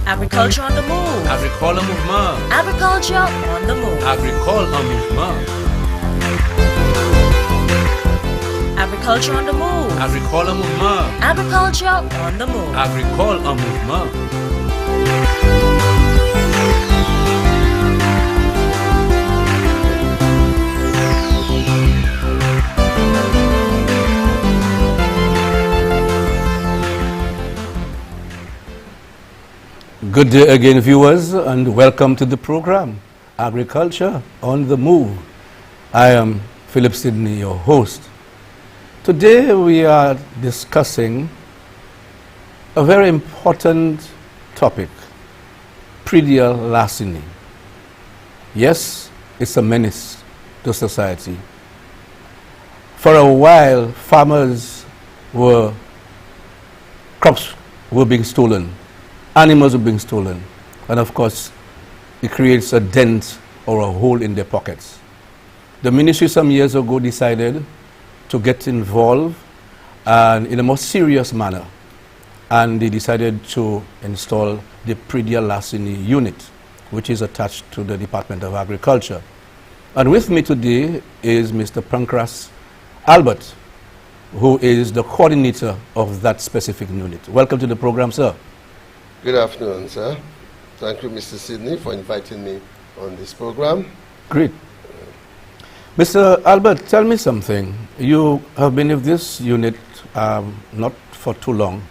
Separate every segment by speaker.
Speaker 1: Agriculture on the move.
Speaker 2: Agricole mouvement.
Speaker 1: Agriculture on the move.
Speaker 2: Agricole en mouvement.
Speaker 1: Agriculture on the move.
Speaker 2: Agricole mouvement.
Speaker 1: Agriculture on the move.
Speaker 2: Agricole en mouvement.
Speaker 3: Good day again, viewers, and welcome to the program, Agriculture on the Move. I am Philip Sidney, your host. Today we are discussing a very important topic, Predial Larceny. Yes, it's a menace to society. For a while, crops were being stolen. Animals are being stolen, and of course, it creates a dent or a hole in their pockets. The ministry some years ago decided to get involved and in a more serious manner, and they decided to install the Predial Larceny Unit, which is attached to the Department of Agriculture. And with me today is Mr. Pancras Albert, who is the coordinator of that specific unit. Welcome to the program, sir.
Speaker 4: Good afternoon, sir. Thank you, Mr. Sidney, for inviting me on this program.
Speaker 3: Great. Mr. Albert, tell me something. You have been with this unit not for too long,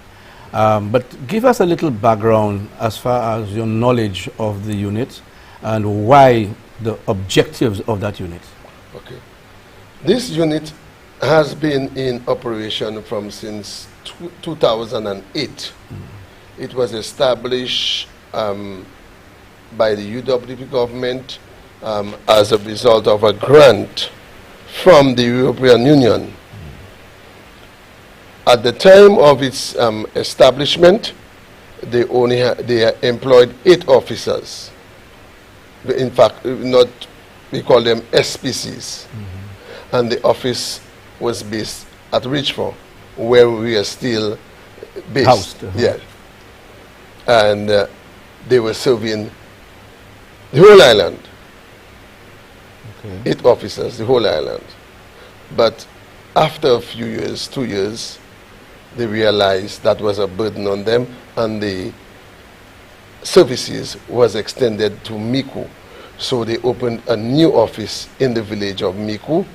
Speaker 3: but give us a little background as far as your knowledge of the unit and why the objectives of that unit.
Speaker 4: Okay. This unit has been in operation since 2008. It was established by the UWP government as a result of a grant from the European Union. At the time of its establishment, they employed 8 officers. In fact, we call them SPCs. And the office was based at Richford, where we are still based.
Speaker 3: Housed.
Speaker 4: Yeah. And they were serving the whole island.
Speaker 3: Okay.
Speaker 4: 8 officers, the whole island. But after a few years, 2 years, they realized that was a burden on them, and the services was extended to Miku. So they opened a new office in the village of Miku,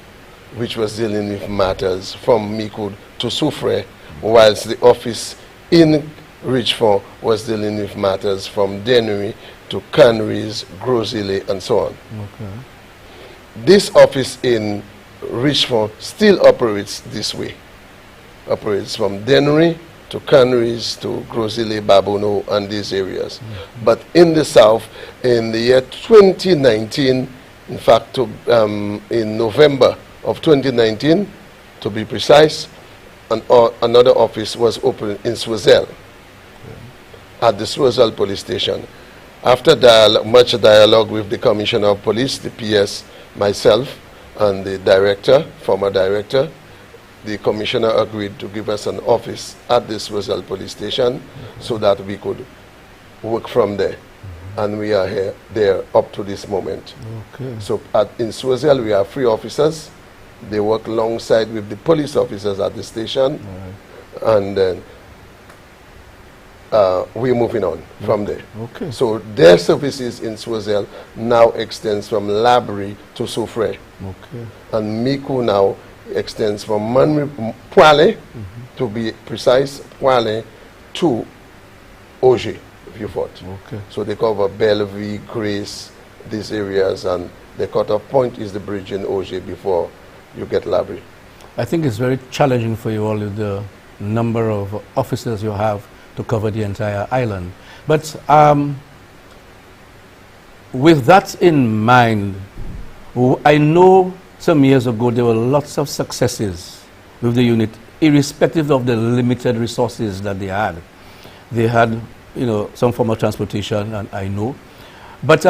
Speaker 4: which was dealing with matters from Miku to Soufrière, whilst the office in Richford was dealing with matters from Dennery to Canneries, Grosile, and so on.
Speaker 3: Okay.
Speaker 4: This office in Richford still operates this way. Operates from Dennery to Canneries to Grosile, Babono, and these areas. But in the south, in the year 2019, in fact, in November of 2019, to be precise, another office was opened in Swazel, at the Swazel police station. After much dialogue with the Commissioner of Police, the PS, myself, and the director, former director, the Commissioner agreed to give us an office at the Swazel police station so that we could work from there. And we are there up to this moment.
Speaker 3: Okay.
Speaker 4: So in Swazel, we have 3 officers. They work alongside with the police officers at the station.
Speaker 3: Right.
Speaker 4: And then we're moving on from there.
Speaker 3: Okay.
Speaker 4: So their services in Swazel now extends from Labri to Soufrière.
Speaker 3: Okay.
Speaker 4: And Miku now extends from Poile, to be precise, Poile to Auger, if you thought.
Speaker 3: Okay.
Speaker 4: So they cover Bellevue, Grace, these areas, and the cutoff point is the bridge in Auger before you get Labri.
Speaker 3: I think it's very challenging for you all with the number of officers you have to cover the entire island. But with that in mind, I know some years ago there were lots of successes with the unit, irrespective of the limited resources that they had. They had, some form of transportation, and I know. But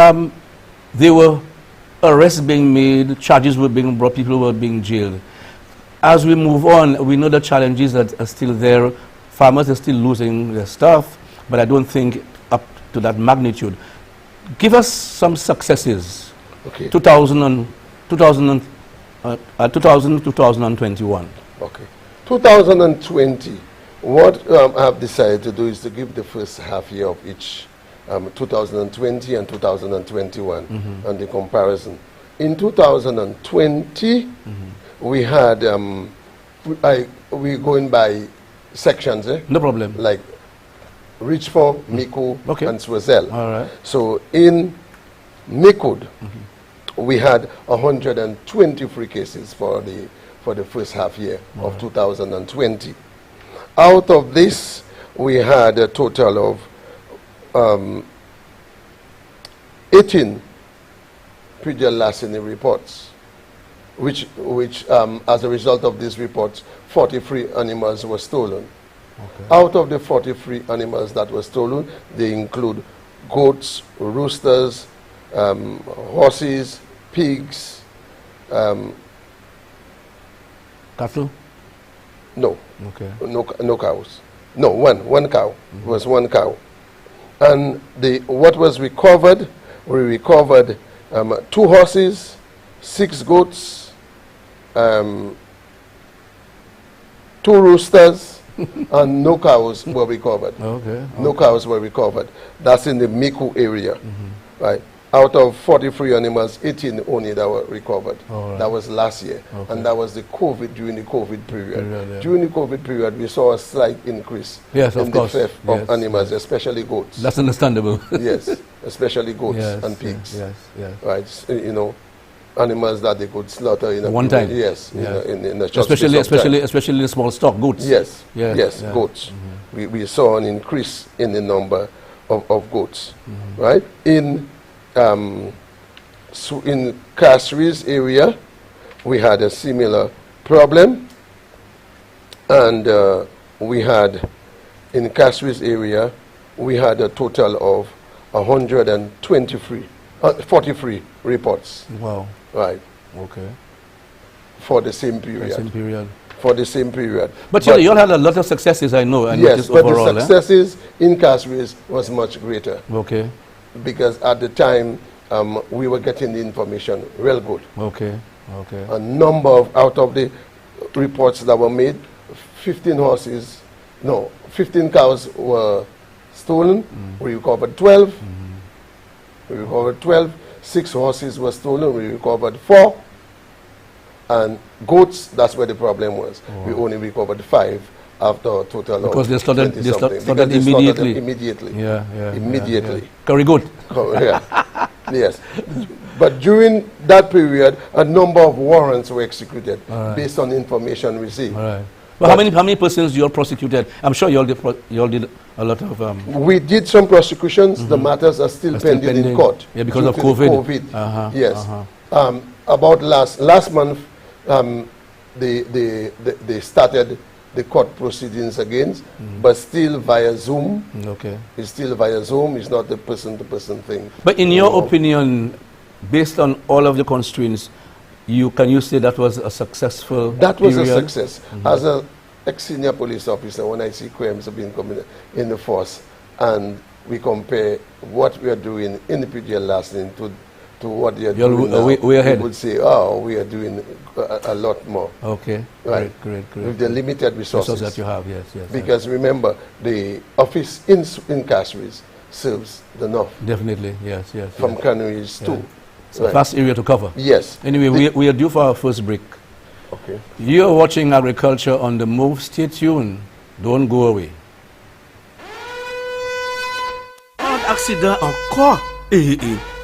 Speaker 3: there were arrests being made, charges were being brought, people were being jailed. As we move on, we know the challenges that are still there farmers are still losing their stuff, but I don't think up to that magnitude. Give us some successes.
Speaker 4: Okay.
Speaker 3: 2021.
Speaker 4: Okay. 2020, what I have decided to do is to give the first half year of each 2020 and 2021 and the comparison. In 2020, we had, we're going by sections,
Speaker 3: No problem.
Speaker 4: like Richford, Micoud,
Speaker 3: Okay.
Speaker 4: and Swazel.
Speaker 3: All right.
Speaker 4: So in Micoud, we had 123 cases for the first half year of 2020. Out of this, we had a total of 18 Predial Larceny reports, which as a result of these reports, 43 animals were stolen.
Speaker 3: Okay.
Speaker 4: Out of the 43 animals that were stolen, they include goats, roosters, horses, pigs,
Speaker 3: Cattle?
Speaker 4: no,
Speaker 3: Okay.
Speaker 4: no cows. No, one cow. It was one cow. And what was recovered, we recovered 2 horses, 6 goats, 2 roosters, and no cows were recovered.
Speaker 3: Okay.
Speaker 4: No cows were recovered. That's in the Micoud area, right? Out of 43 animals, 18 only that were recovered.
Speaker 3: All right.
Speaker 4: That was last year,
Speaker 3: Okay.
Speaker 4: and that was during the COVID period.
Speaker 3: Yeah.
Speaker 4: During the COVID period, we saw a slight increase
Speaker 3: Yes, of
Speaker 4: in
Speaker 3: course.
Speaker 4: the theft
Speaker 3: Yes,
Speaker 4: of animals, especially goats.
Speaker 3: That's understandable.
Speaker 4: Yes, especially goats
Speaker 3: Yes,
Speaker 4: and pigs.
Speaker 3: Yes, yes.
Speaker 4: Right, you know, animals that they could slaughter in a
Speaker 3: One time.
Speaker 4: Yes,
Speaker 3: Yes.
Speaker 4: in a short space of
Speaker 3: Especially the small stock goats.
Speaker 4: time. Yes,
Speaker 3: Yeah,
Speaker 4: yes,
Speaker 3: yeah.
Speaker 4: goats. We saw an increase in the number of goats, right? In Castries area, we had a similar problem, and we had in Castries area we had a total of 43 reports,
Speaker 3: Wow.
Speaker 4: right,
Speaker 3: Okay.
Speaker 4: for the same period.
Speaker 3: Same period.
Speaker 4: For the same period.
Speaker 3: But you all had a lot of successes, I know. I
Speaker 4: Yes,
Speaker 3: noticed
Speaker 4: but
Speaker 3: overall.
Speaker 4: the successes in Castries was much greater,
Speaker 3: Okay.
Speaker 4: because at the time we were getting the information real good.
Speaker 3: Okay. Okay.
Speaker 4: A number out of the reports that were made, 15 cows were stolen. We recovered 12. We recovered 12. 6 horses were stolen. We recovered 4. And goats, that's where the problem was. We only recovered 5 after a total
Speaker 3: Because
Speaker 4: of
Speaker 3: they slaughtered
Speaker 4: 20 something.
Speaker 3: slaughtered
Speaker 4: Because they slaughtered them
Speaker 3: immediately.
Speaker 4: immediately.
Speaker 3: Yeah.
Speaker 4: Immediately.
Speaker 3: Yeah. Very good.
Speaker 4: Yeah. Yes. But during that period, a number of warrants were executed based on information received.
Speaker 3: All right. Well, how many persons you all prosecuted? I'm sure you all did a lot of.
Speaker 4: We did some prosecutions. The matters are still pending in court.
Speaker 3: Yeah, because
Speaker 4: due
Speaker 3: of
Speaker 4: to
Speaker 3: COVID.
Speaker 4: the COVID. Yes. About last month, they started the court proceedings again, but still via Zoom.
Speaker 3: Okay.
Speaker 4: It's still via Zoom. It's not the person-to-person thing.
Speaker 3: But in your opinion, based on all of the constraints, can you say that was a successful
Speaker 4: That was
Speaker 3: period?
Speaker 4: a success. As an ex-senior police officer, when I see crimes being committed in the force, and we compare what we are doing in the Predial Larceny to what they are doing now,
Speaker 3: way ahead.
Speaker 4: we would say, oh, we are doing a lot more.
Speaker 3: Okay.
Speaker 4: Right.
Speaker 3: Great.
Speaker 4: With the limited resources
Speaker 3: that you have, yes.
Speaker 4: Because remember, the office in Castries serves the north.
Speaker 3: Definitely, yes.
Speaker 4: From Canaries too.
Speaker 3: It's a vast area to cover.
Speaker 4: Yes.
Speaker 3: Anyway, we are due for our first break.
Speaker 4: Okay.
Speaker 3: You're watching Agriculture on the Move. Stay tuned. Don't go away.
Speaker 2: Accident encore.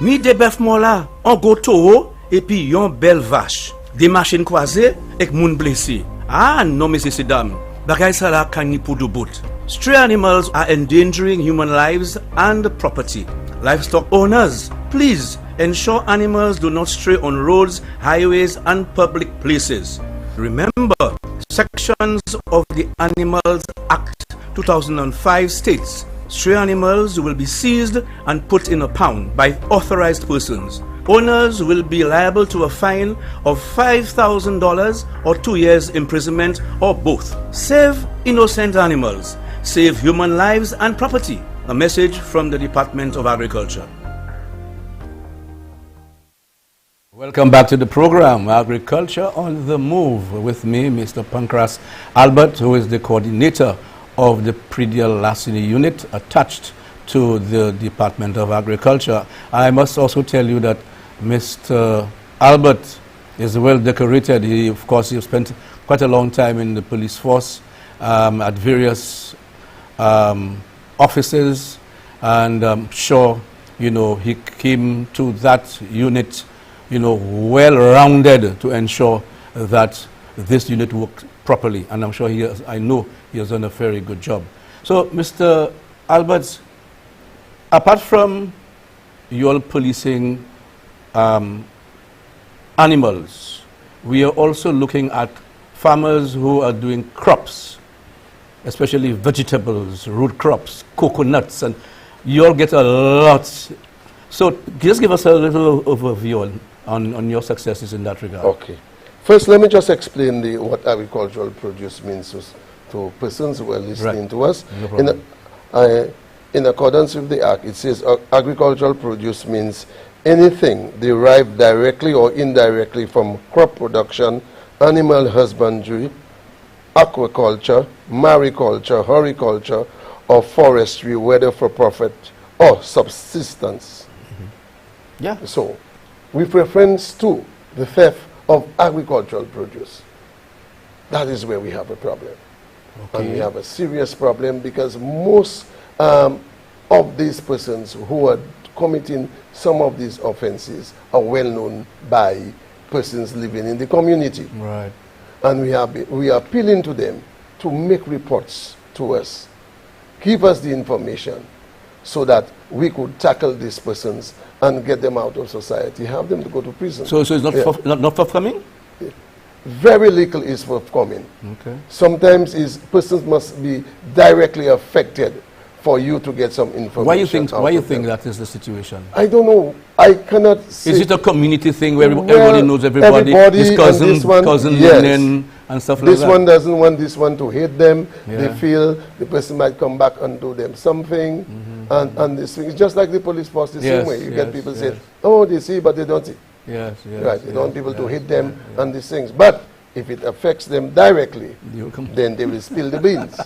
Speaker 2: Mi de bœuf mon là, on go taureau et puis yon belle vache. Des machines croisées et moun blessé. Ah non messieurs et dames, bagay sa la kani pour du bout. Stray animals are endangering human lives and property. Livestock owners, please ensure animals do not stray on roads, highways and public places. Remember, sections of the Animals Act 2005 states stray animals will be seized and put in a pound by authorized persons. Owners will be liable to a fine of $5,000 or 2 years imprisonment or both. Save innocent animals save human lives and property. A message from the Department of Agriculture.
Speaker 3: Welcome back to the program, Agriculture on the Move, with me, Mr. Pancras Albert, who is the coordinator of the Predial Larceny Unit attached to the Department of Agriculture. I must also tell you that Mr. Albert is well decorated. He, of course, he spent quite a long time in the police force at various offices, and I'm sure, you know, he came to that unit, you know, well-rounded to ensure that this unit worked properly, and I'm sure he has, I know he has done a very good job. So, Mr. Albert, apart from your policing animals, we are also looking at farmers who are doing crops, especially vegetables, root crops, coconuts, and you all get a lot. So just give us a little overview on your successes in that regard.
Speaker 4: Okay. First, let me just explain what agricultural produce means to persons who are listening to us.
Speaker 3: No problem.
Speaker 4: In accordance with the Act, it says agricultural produce means anything derived directly or indirectly from crop production, animal husbandry, aquaculture, mariculture, horticulture, or forestry, whether for profit or subsistence.
Speaker 3: Yeah.
Speaker 4: So, with reference to the theft of agricultural produce, that is where we have a problem.
Speaker 3: Okay.
Speaker 4: And we have a serious problem because most of these persons who are committing some of these offenses are well known by persons living in the community.
Speaker 3: Right.
Speaker 4: And we are appealing to them to make reports to us, give us the information so that we could tackle these persons and get them out of society, have them to go to prison.
Speaker 3: So it's not, not forthcoming?
Speaker 4: Very little is forthcoming.
Speaker 3: Okay.
Speaker 4: Sometimes persons must be directly affected for you to get some information.
Speaker 3: Why you think that is the situation?
Speaker 4: I don't know. I cannot say.
Speaker 3: Is it a community thing where everybody knows everybody? His cousin,
Speaker 4: and this one,
Speaker 3: yes. And stuff like that?
Speaker 4: This one doesn't want this one to hate them.
Speaker 3: Yeah.
Speaker 4: They feel the person might come back and do them something. And this thing. It's just like the police force the same way. You get people saying, oh, they see, but they don't see.
Speaker 3: Yes, yes.
Speaker 4: Right. They don't want people to hate them and these things. But if it affects them directly, then they will spill the beans.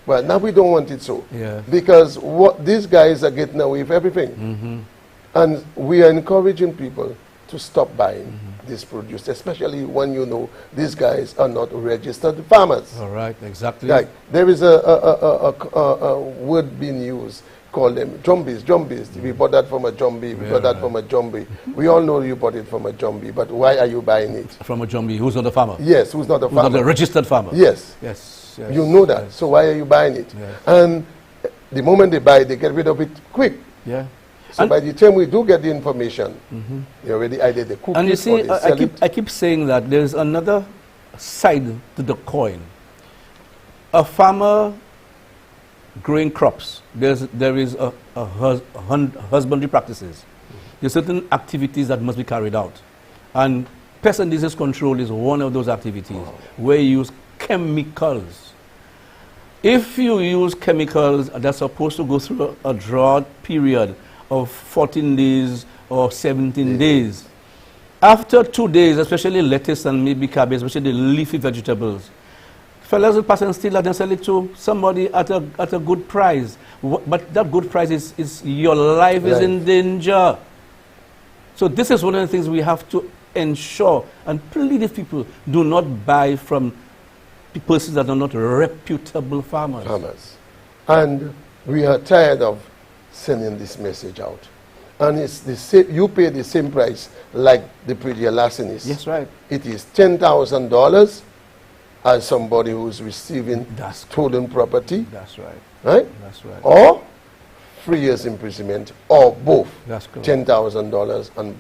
Speaker 4: Well, now we don't want it so.
Speaker 3: Yeah.
Speaker 4: Because what these guys are getting away with everything. And we are encouraging people to stop buying this produce, especially when you know these guys are not registered farmers.
Speaker 3: All right, exactly.
Speaker 4: Right. There is a word being used called them jumbies. We bought that from a jumbie. We got that from a jumbie. We all know you bought it from a jumbie, but why are you buying it?
Speaker 3: From a jumbie who's not a farmer?
Speaker 4: Yes, who's not a farmer.
Speaker 3: Who's not a registered farmer?
Speaker 4: Yes.
Speaker 3: Yes.
Speaker 4: You know that. So why are you buying it?
Speaker 3: Yes.
Speaker 4: And the moment they buy it, they get rid of it quick.
Speaker 3: Yeah.
Speaker 4: So and by the time we do get the information, they already either they cook
Speaker 3: and
Speaker 4: it
Speaker 3: you see,
Speaker 4: or they sell it.
Speaker 3: I keep saying that there's another side to the coin. A farmer growing crops, there is a husbandry practices. There's certain activities that must be carried out. And pest and disease control is one of those activities where you use chemicals. If you use chemicals that's supposed to go through a drought period of 14 days or 17 days, after 2 days, especially lettuce and maybe cabbage, especially the leafy vegetables, fellas will pass and steal that and sell it to somebody at a good price. But that good price is your life is in danger. So this is one of the things we have to ensure and plead if people do not buy from persons that are not reputable farmers.
Speaker 4: And we are tired of sending this message out. And it's the same, you pay the same price like the Predial Larcenies.
Speaker 3: Yes, right.
Speaker 4: It is $10,000 as somebody who's receiving stolen property.
Speaker 3: That's right.
Speaker 4: Right?
Speaker 3: That's right.
Speaker 4: Or 3 years imprisonment, or both.
Speaker 3: That's correct.
Speaker 4: $10,000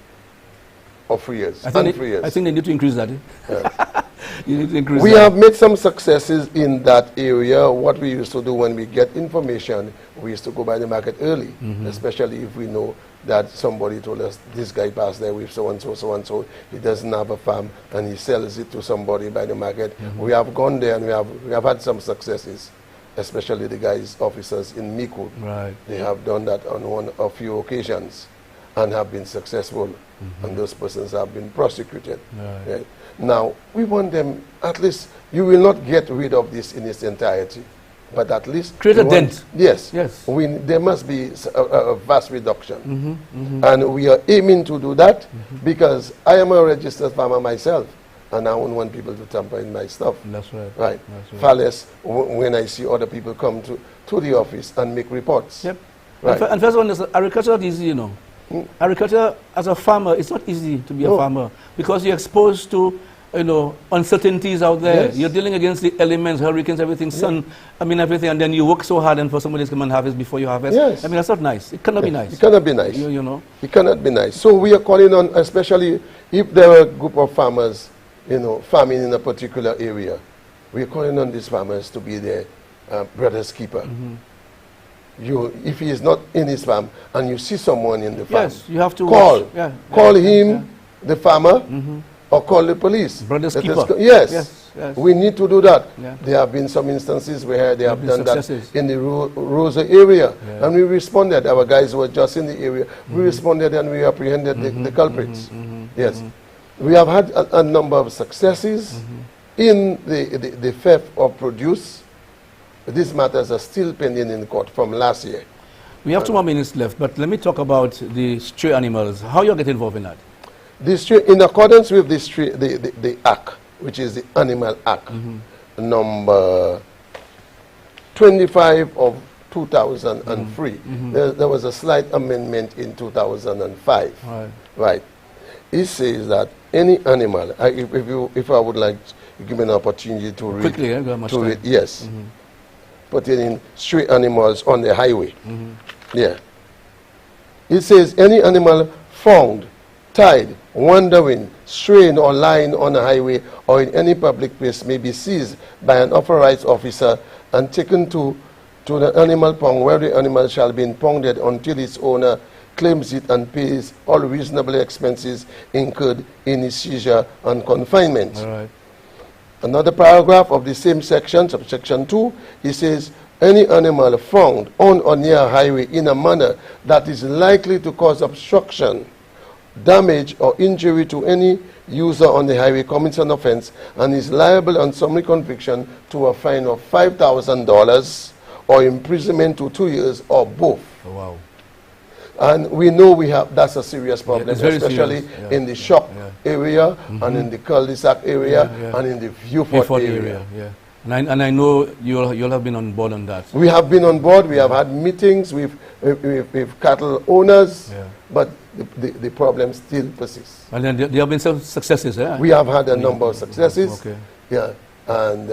Speaker 4: or 3 years.
Speaker 3: I think they need to increase that.
Speaker 4: Yeah.
Speaker 3: You need to increase
Speaker 4: we
Speaker 3: that.
Speaker 4: have made some successes in that area. What we used to do when we get information, we used to go by the market early, especially if we know that somebody told us this guy passed there with so-and-so, he doesn't have a farm and he sells it to somebody by the market. We have gone there and we have had some successes. especially the guys, officers in Miku.
Speaker 3: Right.
Speaker 4: They have done that on a few occasions and have been successful, and those persons have been prosecuted.
Speaker 3: Right.
Speaker 4: Right? Now, we want them, at least, you will not get rid of this in its entirety, but at least...
Speaker 3: Create a dent.
Speaker 4: Yes.
Speaker 3: Yes.
Speaker 4: There must be a vast reduction. And we are aiming to do that because I am a registered farmer myself, and I don't want people to tamper in my stuff.
Speaker 3: That's right.
Speaker 4: Right.
Speaker 3: That's right.
Speaker 4: Far less when I see other people come to the office and make reports.
Speaker 3: Yep.
Speaker 4: Right.
Speaker 3: And first one is agriculture is not easy, you know. Agriculture as a farmer, it's not easy to be a farmer because you're exposed to, you know, uncertainties out there.
Speaker 4: Yes.
Speaker 3: You're dealing against the elements, hurricanes, everything, sun, everything, and then you work so hard and for somebody to come and harvest before you harvest.
Speaker 4: Yes.
Speaker 3: I mean, that's not nice. It cannot be nice.
Speaker 4: It cannot be nice.
Speaker 3: You know.
Speaker 4: It cannot be nice. So we are calling on, especially if there are a group of farmers, you know, farming in a particular area, we are calling on these farmers to be their brother's keeper. If he is not in his farm and you see someone in the farm,
Speaker 3: yes, you have to
Speaker 4: call.
Speaker 3: watch.
Speaker 4: Call him, the farmer, or call the police.
Speaker 3: Brother's
Speaker 4: Let
Speaker 3: keeper.
Speaker 4: us yes.
Speaker 3: Yes.
Speaker 4: We need to do that.
Speaker 3: Yeah.
Speaker 4: There have been some instances where they have
Speaker 3: been
Speaker 4: done
Speaker 3: successes.
Speaker 4: that in the Rosa area, and we responded. Our guys were just in the area. We responded and we apprehended the culprits. Yes. We have had a number of successes in the theft of produce. These matters are still pending in court from last year.
Speaker 3: We have 2 more minutes left, but let me talk about the stray animals. How you get involved in that?
Speaker 4: In accordance with the Act, which is the Animal Act, number 25 of 2003. There was a slight amendment in 2005. Right. It says that any animal, if I would like to give me an opportunity to read.
Speaker 3: Quickly, you have much time.
Speaker 4: Yes. Pertaining stray animals on the highway. Yeah. It says any animal found, tied, wandering, straying or lying on a highway or in any public place may be seized by an authorized officer and taken to the animal pound where the animal shall be impounded until its owner claims it and pays all reasonable expenses incurred in its seizure and confinement.
Speaker 3: All right.
Speaker 4: Another paragraph of the same section, subsection 2, he says, any animal found on or near a highway in a manner that is likely to cause obstruction, damage, or injury to any user on the highway commits an offense and is liable on summary conviction to a fine of $5,000 or imprisonment to 2 years or both.
Speaker 3: Oh, wow.
Speaker 4: And we know that's a serious problem,
Speaker 3: serious.
Speaker 4: especially in the shop area and in the cul-de-sac area and in the Viewfort area.
Speaker 3: And I know you'll have been on board on that.
Speaker 4: We have been on board. We have had meetings with cattle owners, but the problem still persists.
Speaker 3: And then there have been some successes, eh?
Speaker 4: We have had a number of successes.
Speaker 3: Okay.
Speaker 4: Yeah, and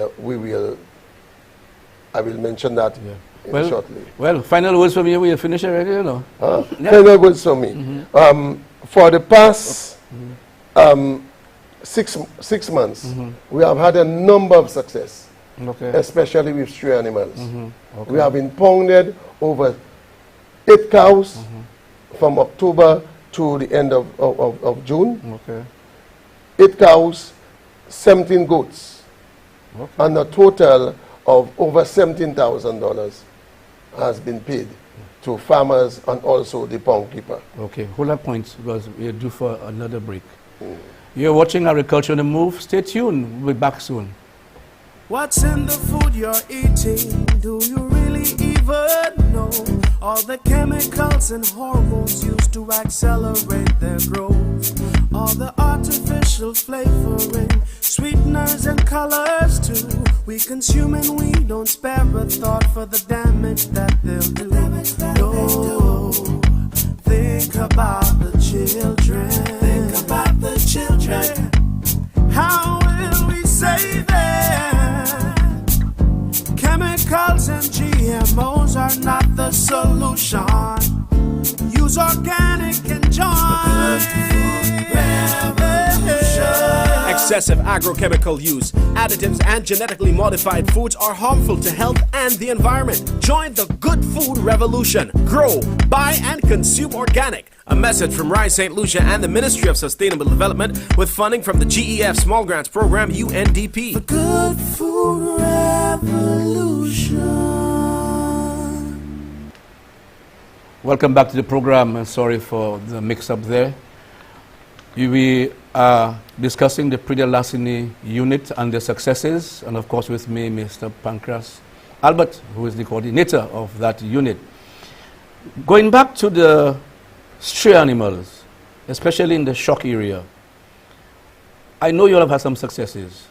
Speaker 4: I will mention that shortly.
Speaker 3: Well, final words from you. We are finished already, you know.
Speaker 4: Final words from me. For the past 6 months, we have had a number of success, especially with stray animals. We have impounded over 8 cows from October to the end of June. 8 cows, 17 goats, and a total of over $17,000 has been paid to farmers and also the pound keeper.
Speaker 3: Okay, hold that point because we are due for another break. You're watching Agriculture on the Move. Stay tuned. We'll be back soon.
Speaker 5: What's in the food you're eating? Do you really even know? All the chemicals and hormones used to accelerate their growth. All the artificial flavoring, sweeteners and colors too. We consume and we don't spare a thought for the damage that they'll do. No, think about the children. Think about the children. How will we save them? Chemicals and GMOs are not the solution. Use organic and join.
Speaker 6: Excessive agrochemical use, additives, and genetically modified foods are harmful to health and the environment. Join the good food revolution. Grow, buy, and consume organic. A message from Rise St. Lucia and the Ministry of Sustainable Development with funding from the GEF Small Grants Program, UNDP.
Speaker 5: The good food revolution.
Speaker 3: Welcome back to the program, and sorry for the mix-up there. We are discussing the Predial Larceny Unit and their successes, and of course with me, Mr. Pancras Albert, who is the coordinator of that unit. Going back to the stray animals, especially in the shock area, I know you all have had some successes,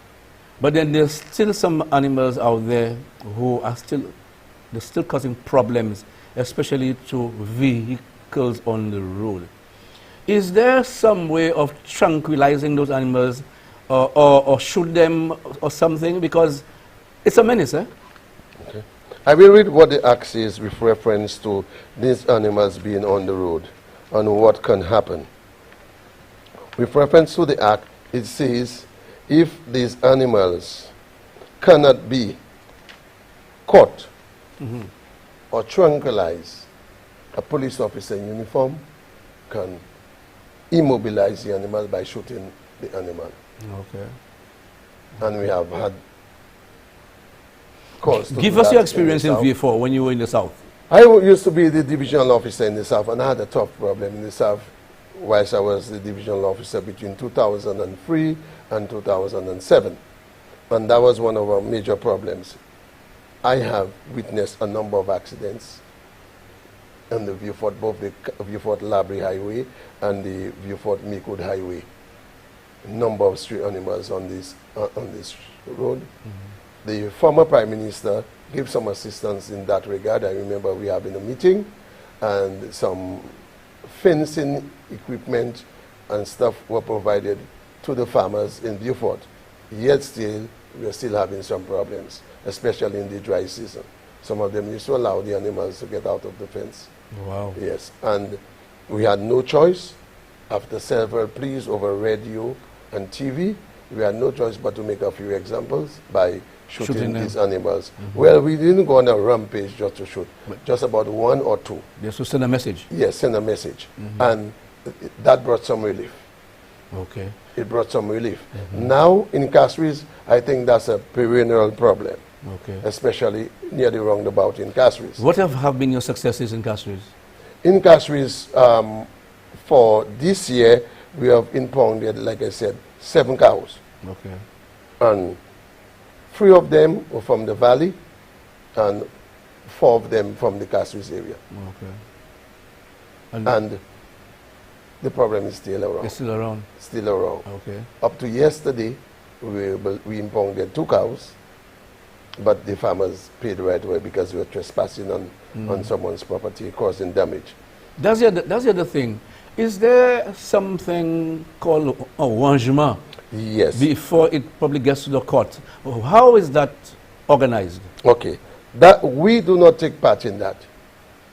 Speaker 3: but then there's still some animals out there who are still causing problems, especially to vehicles on the road. Is there some way of tranquilizing those animals or shoot them or something? Because it's a menace, eh?
Speaker 4: Okay. I will read what the Act says with reference to these animals being on the road and what can happen. With reference to the Act, it says if these animals cannot be caught or tranquilized, a police officer in uniform can immobilize the animal by shooting the animal.
Speaker 3: Okay.
Speaker 4: And we have had cause to
Speaker 3: Give
Speaker 4: do
Speaker 3: us
Speaker 4: that
Speaker 3: your experience in
Speaker 4: the South.
Speaker 3: V4 when you were in the South.
Speaker 4: I used to be the divisional officer in the South, and I had a tough problem in the South whilst I was the divisional officer between 2003 and 2007. And that was one of our major problems. I have witnessed a number of accidents on the Viewfort, both the Viewfort Labrie Highway and the Viewfort Meekwood Highway. A number of stray animals on this road. The former Prime Minister gave some assistance in that regard. I remember we having a meeting and some fencing equipment and stuff were provided to the farmers in Viewfort. Yet still, we are still having some problems, especially in the dry season. Some of them used to allow the animals to get out of the fence.
Speaker 3: Wow.
Speaker 4: Yes, and we had no choice. After several pleas over radio and TV, we had no choice but to make a few examples by shooting these animals. Well, we didn't go on a rampage just to shoot, just about one or two.
Speaker 3: Just to send a message.
Speaker 4: Yes, send a message. And that brought some relief.
Speaker 3: Okay.
Speaker 4: It brought some relief. Now, in Castries, I think that's a perennial problem,
Speaker 3: Okay.
Speaker 4: especially near the roundabout in Castries.
Speaker 3: What have been your successes in Castries?
Speaker 4: In Castries, for this year, we have impounded, like I said, 7 cows.
Speaker 3: Okay.
Speaker 4: And 3 of them were from the valley and 4 of them from the Castries area.
Speaker 3: Okay.
Speaker 4: And the problem is still around.
Speaker 3: It's still around.
Speaker 4: Still around.
Speaker 3: Okay.
Speaker 4: Up to yesterday, we impounded 2 cows, but the farmers paid right away because we were trespassing on someone's property, causing damage.
Speaker 3: That's the other thing. Is there something called a wangement
Speaker 4: Yes.
Speaker 3: before it probably gets to the court? How is that organized?
Speaker 4: Okay. That we do not take part in that.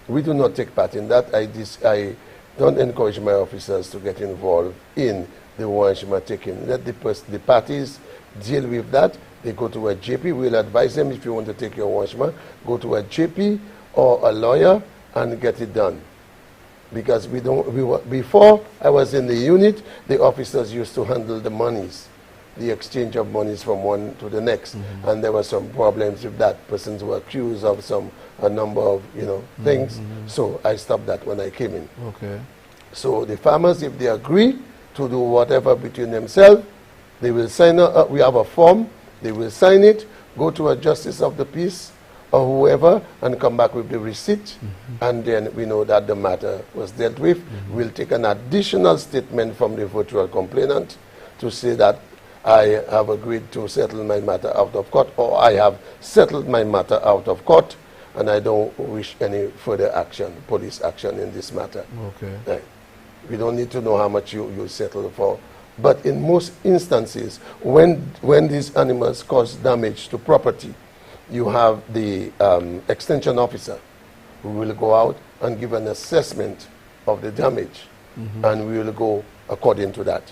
Speaker 4: We do not take part in that. I don't encourage my officers to get involved in the wangement taking. Let the parties deal with that. They go to a JP. We'll advise them if you want to take your wangement, go to a JP or a lawyer and get it done. Because before I was in the unit, the officers used to handle the monies, the exchange of monies from one to the next, and there were some problems with that. Persons were accused of a number of things. So I stopped that when I came in.
Speaker 3: Okay.
Speaker 4: So the farmers, if they agree to do whatever between themselves, they will sign. We have a form. They will sign it, go to a justice of the peace or whoever, and come back with the receipt, and then we know that the matter was dealt with. We'll take an additional statement from the virtual complainant to say that I have agreed to settle my matter out of court, or I have settled my matter out of court, and I don't wish any further action, police action in this matter.
Speaker 3: Okay.
Speaker 4: We don't need to know how much you settle for. But in most instances, when these animals cause damage to property, you have the extension officer who will go out and give an assessment of the damage, and we will go according to that.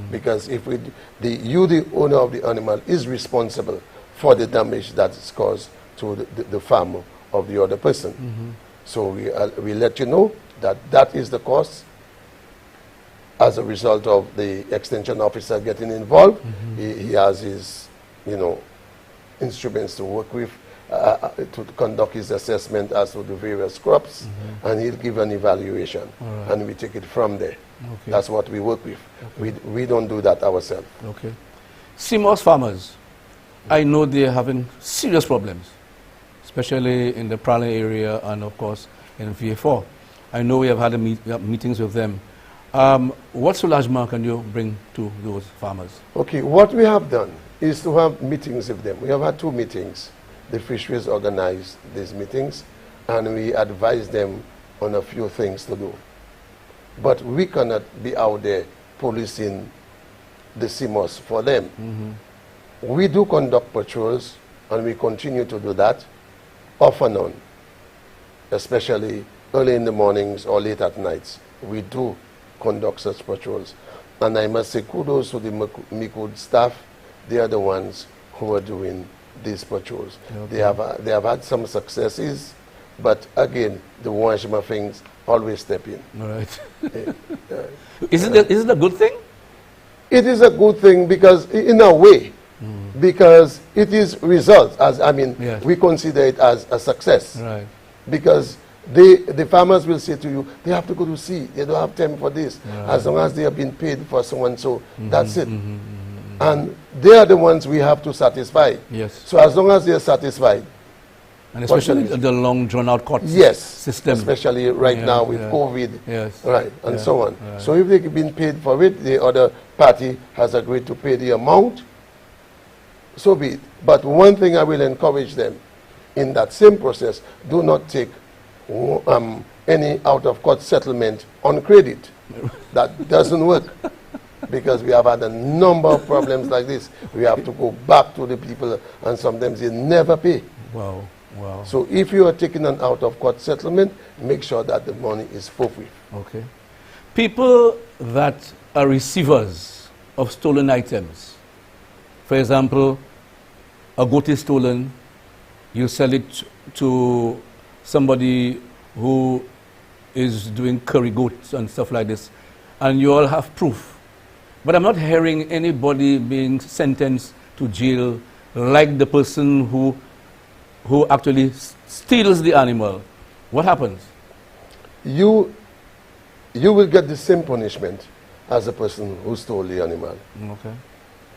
Speaker 4: Because if the owner of the animal is responsible for the damage that is caused to the farm of the other person. So we let you know that is the cost. As a result of the extension officer getting involved, he has his instruments to work with, to conduct his assessment as to the various crops, and he'll give an evaluation, and we take it from there.
Speaker 3: Okay.
Speaker 4: That's what we work with. We don't do that ourselves.
Speaker 3: Okay. CMOS farmers, I know they're having serious problems, especially in the Predial area and, of course, in VA4. I know we have had meetings with them. What soulagement can you bring to those farmers?
Speaker 4: Okay, what we have done is to have meetings with them. We have had 2 meetings. The fisheries organized these meetings, and we advise them on a few things to do. But we cannot be out there policing the CMOS for them. We do conduct patrols, and we continue to do that off and on, especially early in the mornings or late at nights. We do conduct such patrols. And I must say kudos to the MICUD staff. They are the ones who are doing these patrols. Okay. They have had some successes, but again, the Wanshima things always step in.
Speaker 3: All right. Is it a good thing?
Speaker 4: It is a good thing because, in a way, because it is results.
Speaker 3: Yes.
Speaker 4: We consider it as a success.
Speaker 3: Right.
Speaker 4: Because the farmers will say to you, they have to go to sea. They don't have time for this.
Speaker 3: Right.
Speaker 4: As long as they have been paid for so and so, that's it. And they are the ones we have to satisfy.
Speaker 3: Yes.
Speaker 4: So as long as they are satisfied.
Speaker 3: And especially the long drawn-out court system.
Speaker 4: Especially right now with COVID.
Speaker 3: Yes.
Speaker 4: Right, and so on.
Speaker 3: Right.
Speaker 4: So if they've been paid for it, the other party has agreed to pay the amount, so be it. But one thing I will encourage them, in that same process, do not take any out-of-court settlement on credit. That doesn't work. Because we have had a number of problems like this. We have to go back to the people, and sometimes they never pay.
Speaker 3: Wow, wow.
Speaker 4: So if you are taking an out-of-court settlement, make sure that the money is forthwith.
Speaker 3: Okay. People that are receivers of stolen items, for example, a goat is stolen, you sell it to somebody who is doing curry goats and stuff like this, and you all have proof. But I'm not hearing anybody being sentenced to jail like the person who actually steals the animal. What happens?
Speaker 4: You will get the same punishment as the person who stole the animal.
Speaker 3: Okay.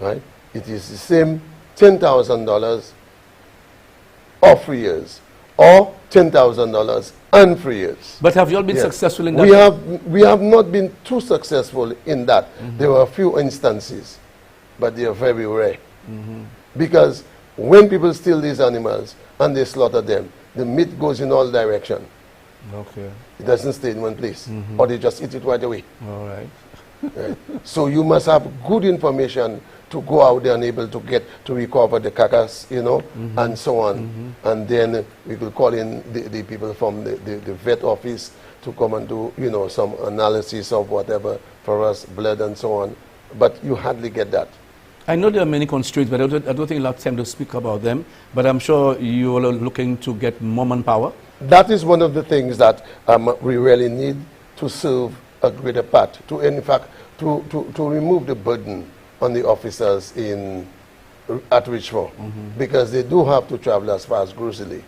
Speaker 4: Right? It is the same $10,000 or 3 years, or $10,000 and 3 years.
Speaker 3: But have you all been successful in that?
Speaker 4: We have not been too successful in that. There were a few instances, but they are very rare. Because when people steal these animals and they slaughter them, the meat goes in all directions.
Speaker 3: Okay.
Speaker 4: It doesn't stay in one place, or they just eat it right away.
Speaker 3: All right.
Speaker 4: Right? So you must have good information to go out there and able to recover the carcass, and so on. And then we could call in the people from the vet office to come and do, some analysis of whatever for us, blood and so on. But you hardly get that.
Speaker 3: I know there are many constraints, but I don't think we'll have time to speak about them. But I'm sure you are looking to get more manpower.
Speaker 4: That is one of the things that we really need to serve a greater part, to remove the burden on the officers at Richmond, because they do have to travel as far as Groseley,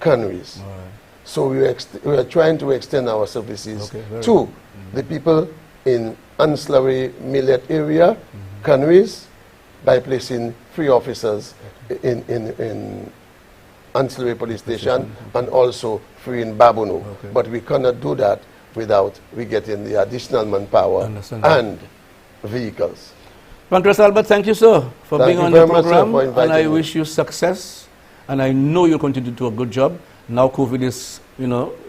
Speaker 4: canneries.
Speaker 3: All right.
Speaker 4: So we are trying to extend our services to the people in ancillary millet area, canneries, by placing 3 officers in ancillary police station and also 3 in Babono. But we cannot do that without we getting the additional manpower and vehicles.
Speaker 3: Pancras Albert, thank you, sir, for being on the program. And I wish you success. And I know you'll continue to do a good job. Now COVID is,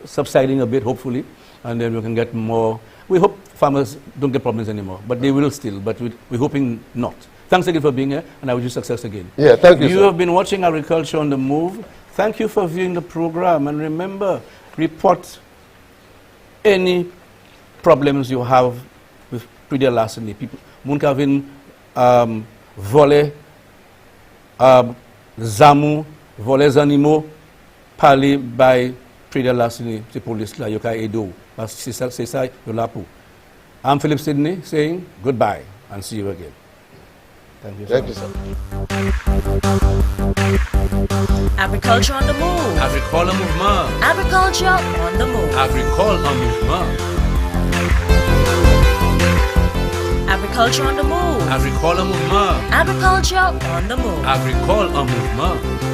Speaker 3: subsiding a bit, hopefully. And then we can get more. We hope farmers don't get problems anymore. But they will still. But we're hoping not. Thanks again for being here. And I wish you success again.
Speaker 4: Yeah, thank you,
Speaker 3: You
Speaker 4: sir.
Speaker 3: have been watching Agriculture on the Move. Thank you for viewing the program. And remember, report any problems you have with Predial Larceny. People, Munkavin, vole, zamu, voles animaux, parlé by Predial Larceny, the police la yoka edo. C'est ça, yolapu. I'm Philip Sidney saying goodbye and see you again. Thank you.
Speaker 4: Thank you, sir.
Speaker 1: Agriculture on the move.
Speaker 2: Agricole en mouvement.
Speaker 1: Agriculture on the move.
Speaker 2: Agricole en mouvement.
Speaker 1: Agriculture on the move.
Speaker 2: Agricole en mouvement.
Speaker 1: Agriculture on the move.
Speaker 2: Agricole en mouvement.